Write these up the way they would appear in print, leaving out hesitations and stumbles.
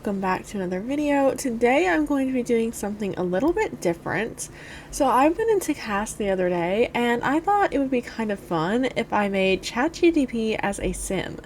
welcome back to another video. Today I'm going to be doing something a little bit different. So I went into Cast the other day and I thought it would be kind of fun if I made ChatGPT as a sim.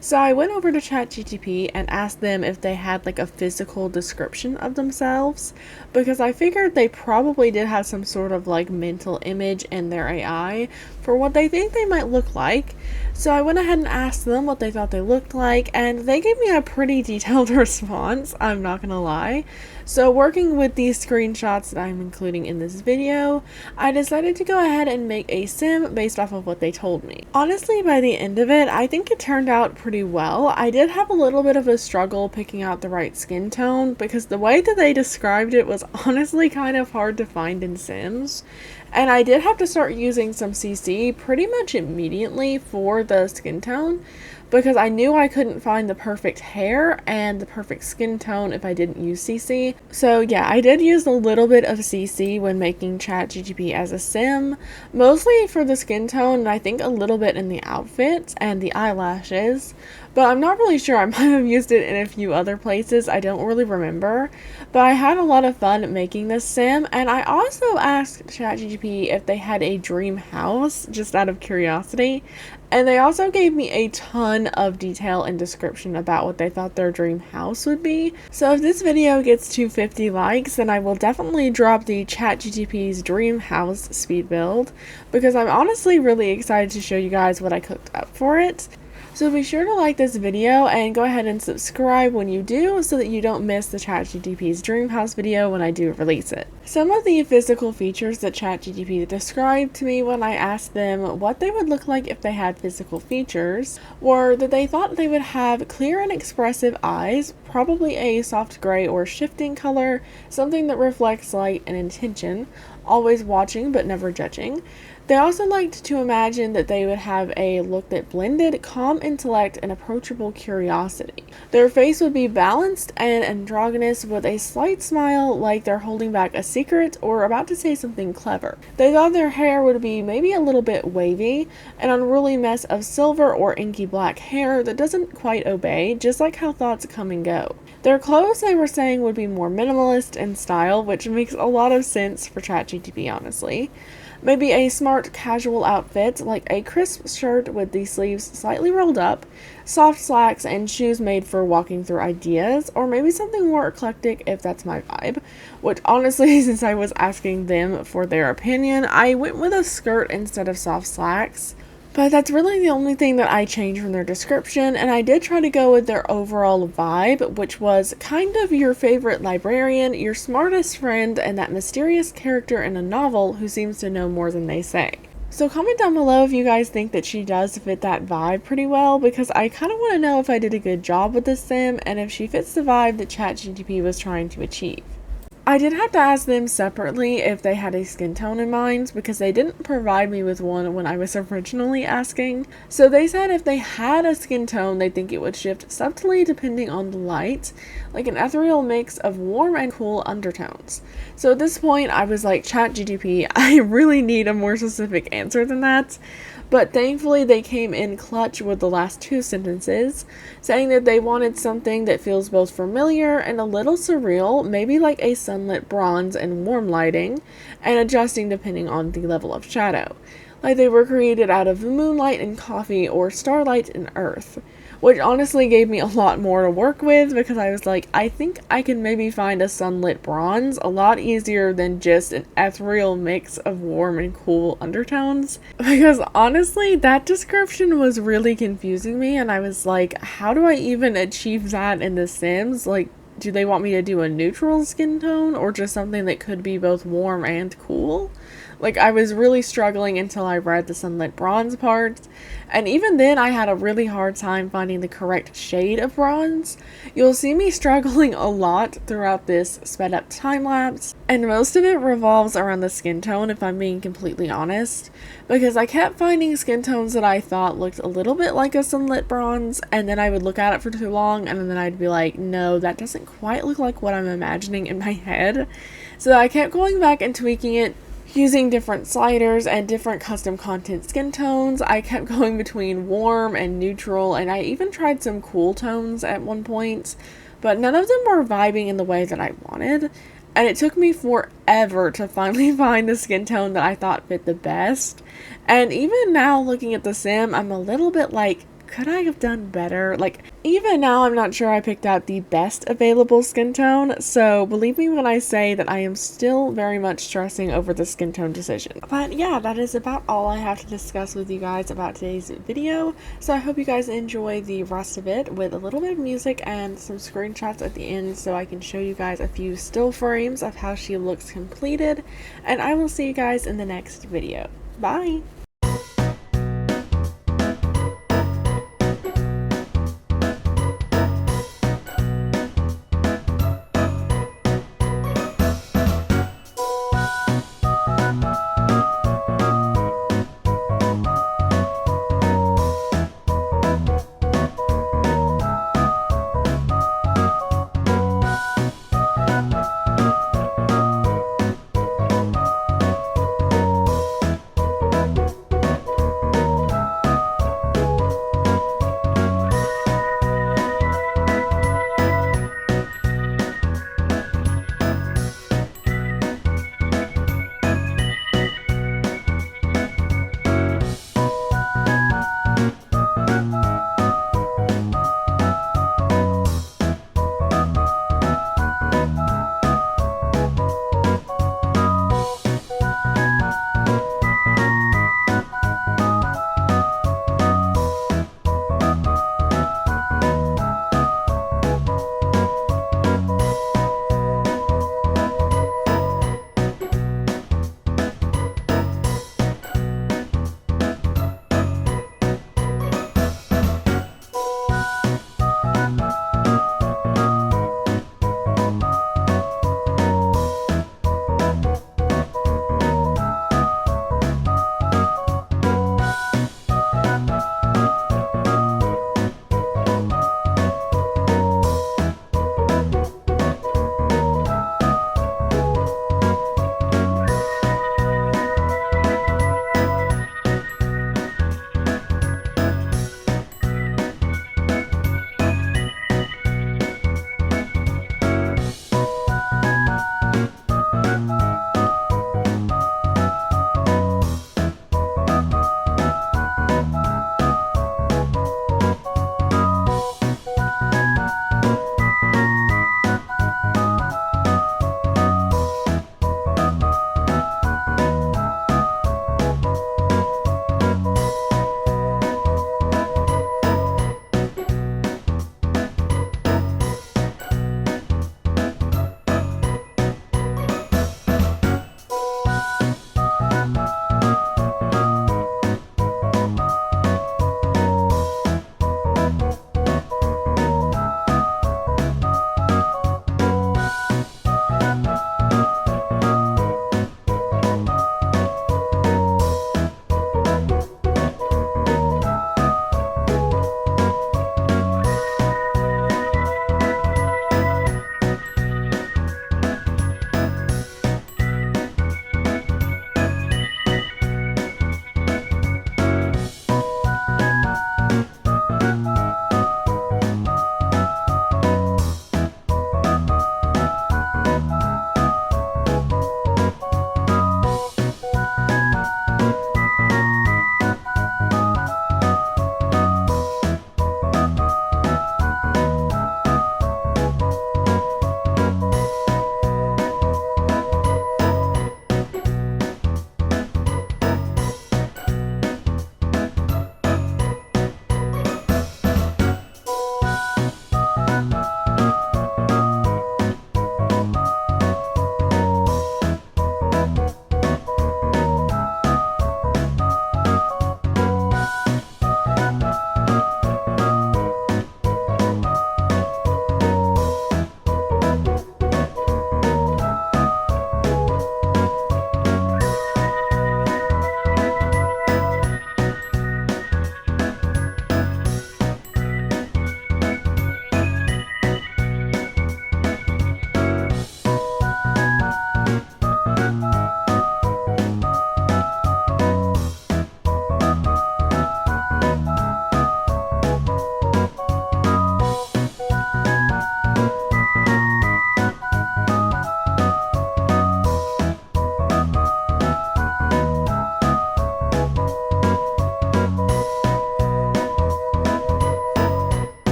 So I went over to ChatGPT and asked them if they had like a physical description of themselves, because I figured they probably did have some sort of like mental image in their AI for what they think they might look like. So I went ahead and asked them what they thought they looked like, and they gave me a pretty detailed response, I'm not gonna lie. So working with these screenshots that I'm including in this video, I decided to go ahead and make a sim based off of what they told me. Honestly, by the end of it, I think it turned out pretty well. I did have a little bit of a struggle picking out the right skin tone because the way that they described it was honestly kind of hard to find in Sims. And I did have to start using some CC pretty much immediately for the skin tone, because I knew I couldn't find the perfect hair and the perfect skin tone if I didn't use CC. So yeah, I did use a little bit of CC when making ChatGPT as a sim, mostly for the skin tone and I think a little bit in the outfits and the eyelashes. But I'm not really sure, I might have used it in a few other places, I don't really remember. But I had a lot of fun making this sim, and I also asked ChatGPT if they had a dream house, just out of curiosity. And they also gave me a ton of detail and description about what they thought their dream house would be. So if this video gets to 50 likes, then I will definitely drop the ChatGPT's dream house speed build, because I'm honestly really excited to show you guys what I cooked up for it. So be sure to like this video and go ahead and subscribe when you do so that you don't miss the ChatGPT's dream house video when I do release it. Some of the physical features that ChatGPT described to me when I asked them what they would look like if they had physical features were that they thought they would have clear and expressive eyes, probably a soft gray or shifting color, something that reflects light and intention, always watching but never judging. They also liked to imagine that they would have a look that blended calm intellect and approachable curiosity. Their face would be balanced and androgynous with a slight smile, like they're holding back a secret or about to say something clever. They thought their hair would be maybe a little bit wavy, an unruly mess of silver or inky black hair that doesn't quite obey, just like how thoughts come and go. Their clothes, they were saying, would be more minimalist in style, which makes a lot of sense for ChatGPT, honestly. Maybe a smart casual outfit, like a crisp shirt with the sleeves slightly rolled up, soft slacks, and shoes made for walking through ideas, or maybe something more eclectic if that's my vibe. Which honestly, since I was asking them for their opinion, I went with a skirt instead of soft slacks. But that's really the only thing that I changed from their description, and I did try to go with their overall vibe, which was kind of your favorite librarian, your smartest friend, and that mysterious character in a novel who seems to know more than they say. So comment down below if you guys think that she does fit that vibe pretty well, because I kind of want to know if I did a good job with this sim, and if she fits the vibe that ChatGPT was trying to achieve. I did have to ask them separately if they had a skin tone in mind, because they didn't provide me with one when I was originally asking. So they said if they had a skin tone, they think it would shift subtly depending on the light, like an ethereal mix of warm and cool undertones. So at this point, I was like, ChatGPT, I really need a more specific answer than that. But thankfully they came in clutch with the last two sentences, saying that they wanted something that feels both familiar and a little surreal, maybe like a sunlit bronze and warm lighting, and adjusting depending on the level of shadow. Like they were created out of moonlight and coffee or starlight and earth. Which honestly gave me a lot more to work with, because I was like, I think I can maybe find a sunlit bronze a lot easier than just an ethereal mix of warm and cool undertones. Because honestly, that description was really confusing me, and I was like, how do I even achieve that in The Sims? Like, do they want me to do a neutral skin tone, or just something that could be both warm and cool? Like, I was really struggling until I read the sunlit bronze part, and even then I had a really hard time finding the correct shade of bronze. You'll see me struggling a lot throughout this sped up time lapse, and most of it revolves around the skin tone, if I'm being completely honest, because I kept finding skin tones that I thought looked a little bit like a sunlit bronze, and then I would look at it for too long, and then I'd be like, no, that doesn't quite look like what I'm imagining in my head. So I kept going back and tweaking it, using different sliders and different custom content skin tones. I kept going between warm and neutral, and I even tried some cool tones at one point. but none of them were vibing in the way that I wanted. And it took me forever to finally find the skin tone that I thought fit the best. And even now, looking at the sim, I'm a little bit like, could I have done better? Like, even now, I'm not sure I picked out the best available skin tone, so believe me when I say that I am still very much stressing over the skin tone decision. But yeah, that is about all I have to discuss with you guys about today's video, so I hope you guys enjoy the rest of it with a little bit of music and some screenshots at the end so I can show you guys a few still frames of how she looks completed, and I will see you guys in the next video. Bye!